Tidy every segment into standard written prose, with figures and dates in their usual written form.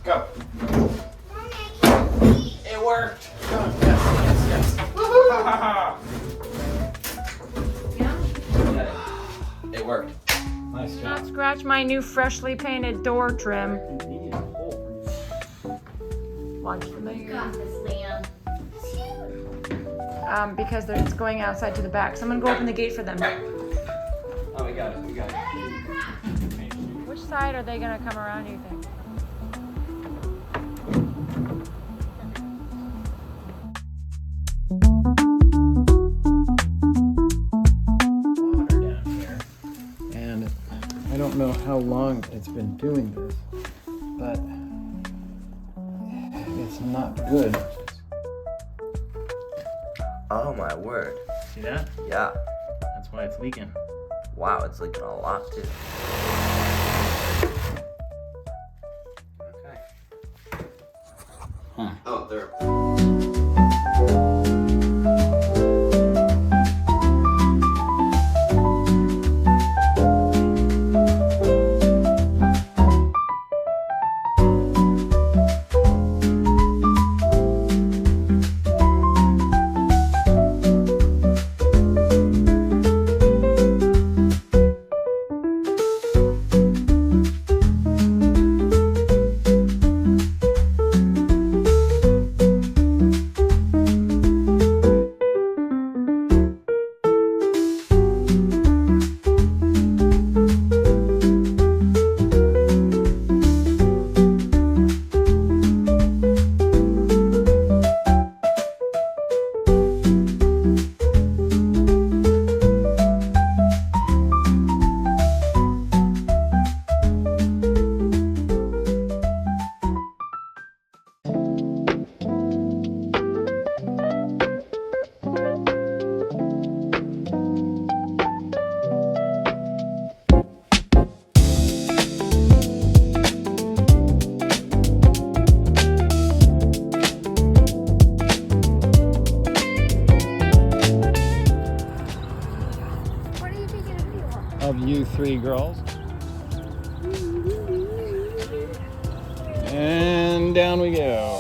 Go. It worked. Go. Yes. Woohoo! Yeah. It worked. Nice job. Not scratch my new freshly painted door trim. Watch the You got this, Liam. because it's going outside to the back. Someone go open the gate for them. Oh, we got it. We got it. Which side are they gonna come around, you think? Water down here, and I don't know how long it's been doing this, but it's not good. Oh my word. See that? Yeah. That's why it's leaking. Wow, it's leaking a lot too. Okay. Huh. Oh, there. What are you taking a video of? Of you three girls. And down we go.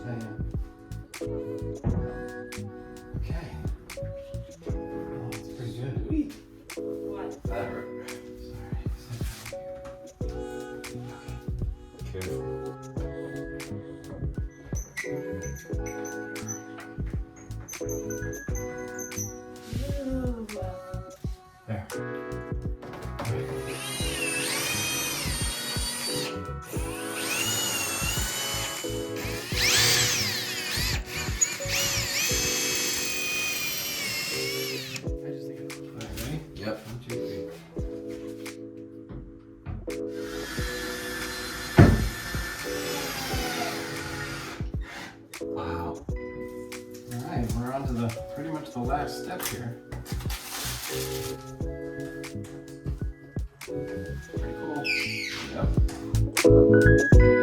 I am. Okay. Oh, that's pretty good. Wait. What? That hurt. Sorry. Careful. There. I just think it's ready? Yep. 1, 2, 3. Wow. Alright, we're on to the pretty much the last step here. Pretty cool. Yep.